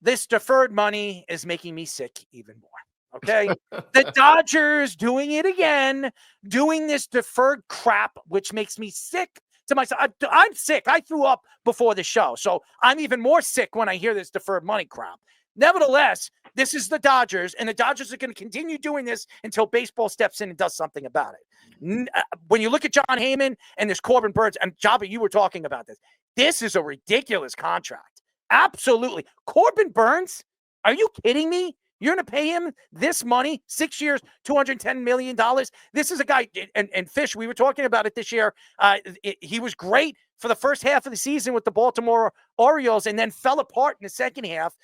this deferred money is making me sick even more. Okay. The Dodgers doing it again, doing this deferred crap, which makes me sick to myself. I'm sick. I threw up before the show. So I'm even more sick when I hear this deferred money crap. Nevertheless, this is the Dodgers, and the Dodgers are going to continue doing this until baseball steps in and does something about it. When you look at John Heyman and this Corbin Burnes, and Jabba, you were talking about this. This is a ridiculous contract. Absolutely. Corbin Burnes, are you kidding me? You're going to pay him this money, 6 years, $210 million. This is a guy, and Fish, we were talking about it this year. He was great for the first half of the season with the Baltimore Orioles and then fell apart in the second half.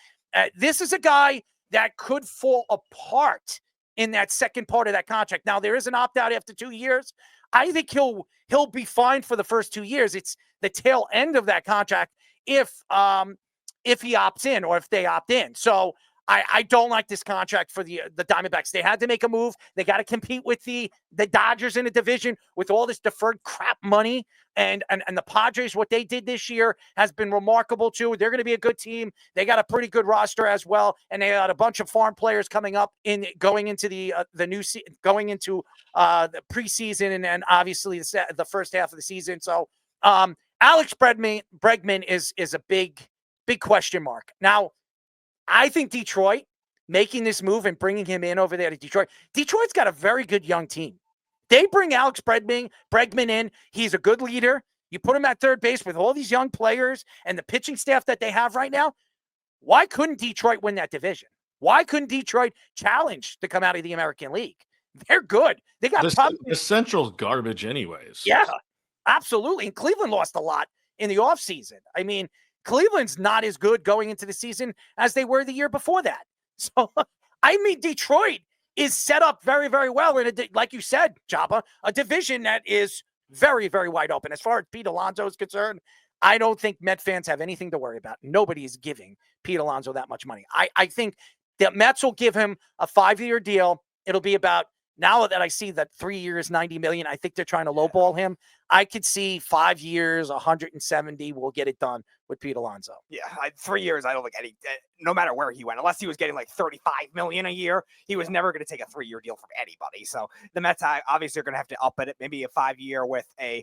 This is a guy that could fall apart in that second part of that contract. Now, there is an opt-out after 2 years. I think he'll be fine for the first 2 years. It's the tail end of that contract if he opts in or if they opt in. So I don't like this contract for the Diamondbacks. They had to make a move. They got to compete with the Dodgers in the division with all this deferred crap money. And the Padres, what they did this year has been remarkable too. They're going to be a good team. They got a pretty good roster as well, and they got a bunch of farm players coming up going into the preseason and then obviously the first half of the season. So Alex Bregman is a big question mark. Now, I think Detroit making this move and bringing him in over there to Detroit's got a very good young team. They bring Alex Bregman in. He's a good leader. You put him at third base with all these young players and the pitching staff that they have right now. Why couldn't Detroit win that division? Why couldn't Detroit challenge to come out of the American League? They're good. They got the Central's garbage anyways. Yeah, absolutely. And Cleveland lost a lot in the offseason. I mean, Cleveland's not as good going into the season as they were the year before that. So, I mean, Detroit is set up very, very well in like you said, Jabba, a division that is very, very wide open. As far as Pete Alonso is concerned, I don't think Met fans have anything to worry about. Nobody is giving Pete Alonso that much money. I think the Mets will give him a 5-year deal. It'll be about, now that I see that 3 years, $90 million, I think they're trying to lowball him. I could see 5 years, 170 will get it done with Pete Alonso. Yeah, 3 years, I don't think no matter where he went, unless he was getting like $35 million a year, he was never going to take a 3-year deal from anybody. So the Mets obviously are going to have to up it, maybe a 5-year with an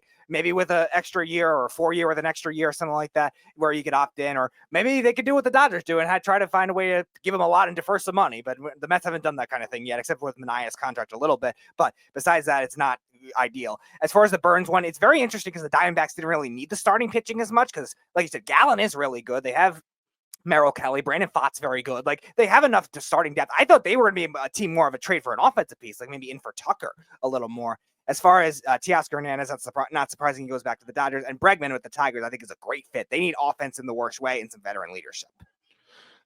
extra year or a 4-year with an extra year, something like that, where you could opt in, or maybe they could do what the Dodgers do and try to find a way to give him a lot and defer some money. But the Mets haven't done that kind of thing yet, except with Manaea's contract a little bit. But besides that, it's not ideal. As far as the Burnes one, it's very interesting because the Diamondbacks didn't really need the starting pitching as much because, like you said, Gallen is really good. They have Merrill Kelly, Brandon Pfaadt's very good. Like, they have enough to starting depth. I thought they were going to be a team more of a trade for an offensive piece, like maybe in for Tucker a little more. As far as Teoscar Hernandez, that's not surprising he goes back to the Dodgers. And Bregman with the Tigers, I think, is a great fit. They need offense in the worst way and some veteran leadership.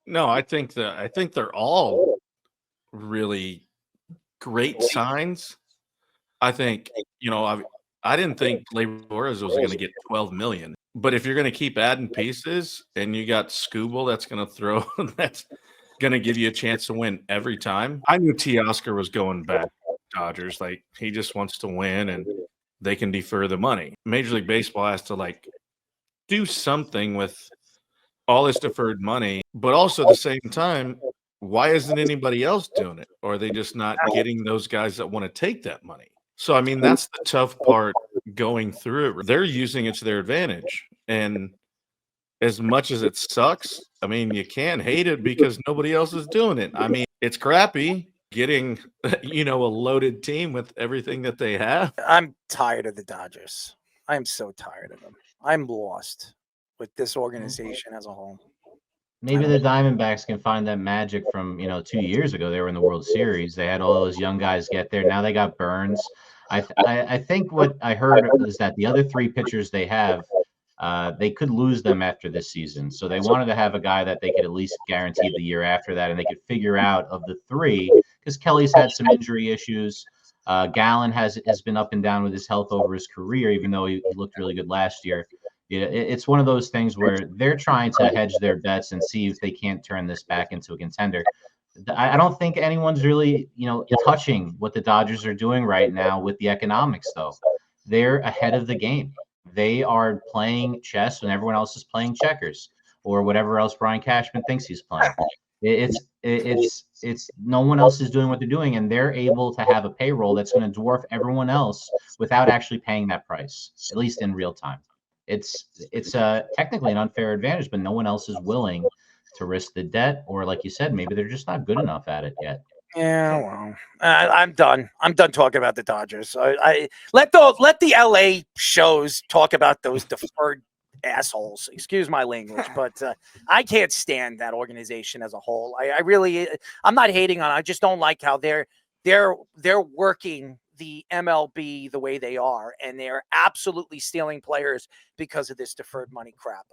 No, I think they're all really great signs. I think, I didn't think Gleyber Torres was going to get $12 million. But if you're going to keep adding pieces and you got Scooble that's going to throw, that's going to give you a chance to win every time. I knew Teoscar was going back to Dodgers. Like, he just wants to win and they can defer the money. Major League Baseball has to do something with all this deferred money, but also at the same time, why isn't anybody else doing it? Or are they just not getting those guys that want to take that money? So, I mean, that's the tough part going through it. They're using it to their advantage. And as much as it sucks, I mean, you can't hate it because nobody else is doing it. I mean, it's crappy getting, a loaded team with everything that they have. I'm tired of the Dodgers. I'm so tired of them. I'm lost with this organization as a whole. Maybe the Diamondbacks can find that magic from, 2 years ago. They were in the World Series. They had all those young guys get there. Now they got Burnes. I think what I heard is that the other 3 pitchers they have, they could lose them after this season. So they wanted to have a guy that they could at least guarantee the year after that, and they could figure out of the 3, because Kelly's had some injury issues. Gallen has been up and down with his health over his career, even though he looked really good last year. It's one of those things where they're trying to hedge their bets and see if they can't turn this back into a contender. I don't think anyone's really, touching what the Dodgers are doing right now with the economics, though. They're ahead of the game. They are playing chess when everyone else is playing checkers. or whatever else Brian Cashman thinks he's playing. It's no one else is doing what they're doing, and they're able to have a payroll that's going to dwarf everyone else without actually paying that price, at least in real time. It's technically an unfair advantage, but no one else is willing to risk the debt, or like you said, maybe they're just not good enough at it yet. Yeah, well, I'm done. I'm done talking about the Dodgers. I let the LA shows talk about those deferred assholes. Excuse my language, but I can't stand that organization as a whole. I really, I'm not hating on it. I just don't like how they're working the MLB the way they are, and they're absolutely stealing players because of this deferred money crap.